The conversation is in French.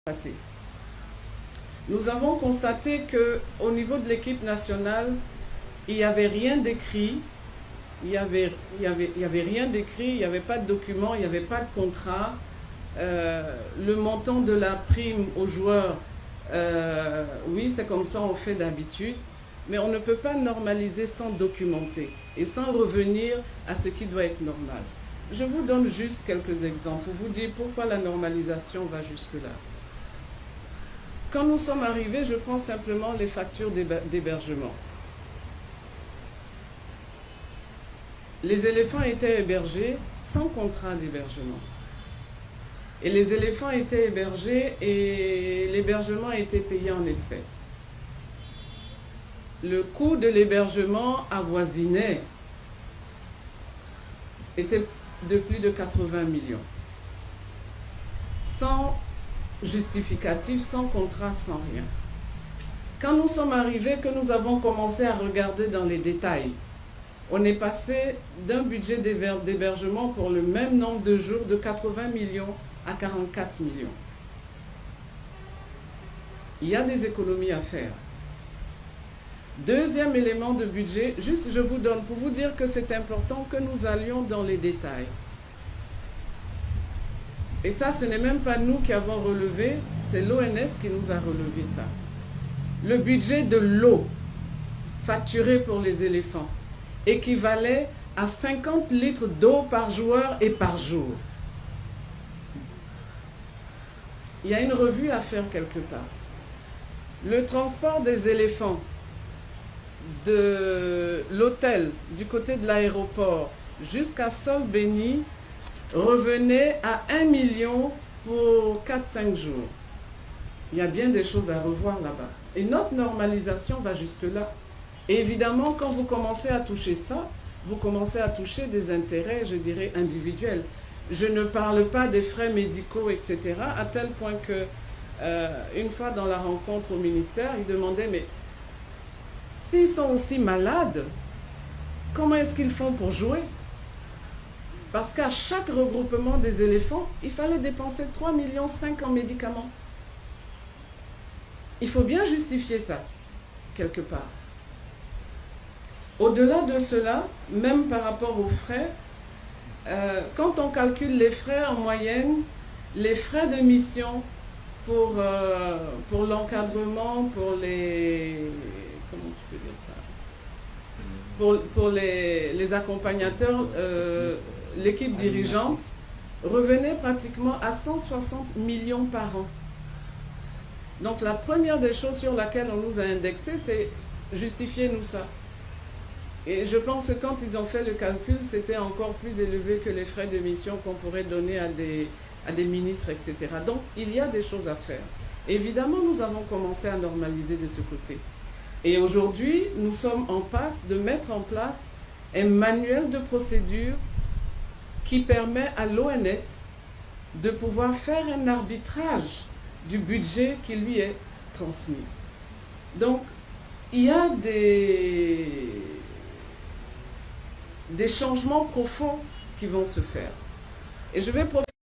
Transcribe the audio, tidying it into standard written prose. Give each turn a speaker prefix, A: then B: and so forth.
A: constaté. Nous avons constaté qu'au niveau de l'équipe nationale, il n'y avait rien d'écrit, il n'y avait rien d'écrit, il n'y avait pas de document, il n'y avait pas de contrat. Le montant de la prime aux joueurs, oui, c'est comme ça on fait d'habitude, mais on ne peut pas normaliser sans documenter et sans revenir à ce qui doit être normal. Je vous donne juste quelques exemples pour vous dire pourquoi la normalisation va jusque-là. Quand nous sommes arrivés, je prends simplement les factures d'hébergement. Les éléphants étaient hébergés sans contrat d'hébergement. Et les éléphants étaient hébergés et l'hébergement a été payé en espèces. Le coût de l'hébergement avoisinait, était de plus de 80 millions. Sans justificatif, sans contrat, sans rien. Quand nous sommes arrivés, que nous avons commencé à regarder dans les détails, on est passé d'un budget d'hébergement pour le même nombre de jours de 80 millions à 44 millions. Il y a des économies à faire. Deuxième élément de budget, juste je vous donne pour vous dire que c'est important que nous allions dans les détails. Et ça, ce n'est même pas nous qui avons relevé, c'est l'ONS qui nous a relevé ça. Le budget de l'eau facturé pour les éléphants équivalait à 50 litres d'eau par joueur et par jour. Il y a une revue à faire quelque part. Le transport des éléphants de l'hôtel du côté de l'aéroport jusqu'à Sol-Béni revenait à 1 million pour 4-5 jours. Il y a bien des choses à revoir là-bas. Et notre normalisation va jusque-là. Et évidemment, quand vous commencez à toucher ça, vous commencez à toucher des intérêts, je dirais, individuels. Je ne parle pas des frais médicaux, etc., à tel point que, une fois dans la rencontre au ministère, ils demandaient, mais s'ils sont aussi malades, comment est-ce qu'ils font pour jouer? Parce qu'à chaque regroupement des éléphants, il fallait dépenser 3,5 millions en médicaments. Il faut bien justifier ça, quelque part. Au-delà de cela, même par rapport aux frais, quand on calcule les frais en moyenne, les frais de mission pour l'encadrement, pour les... Comment tu peux dire ça? Pour les accompagnateurs, l'équipe dirigeante revenait pratiquement à 160 millions par an. Donc la première des choses sur laquelle on nous a indexé, c'est justifiez-nous ça. Et je pense que quand ils ont fait le calcul, c'était encore plus élevé que les frais de mission qu'on pourrait donner à des ministres, etc. Donc il y a des choses à faire. Évidemment, nous avons commencé à normaliser de ce côté. Et aujourd'hui, nous sommes en passe de mettre en place un manuel de procédure qui permet à l'ONS de pouvoir faire un arbitrage du budget qui lui est transmis. Donc, il y a des changements profonds qui vont se faire. Et je vais profiter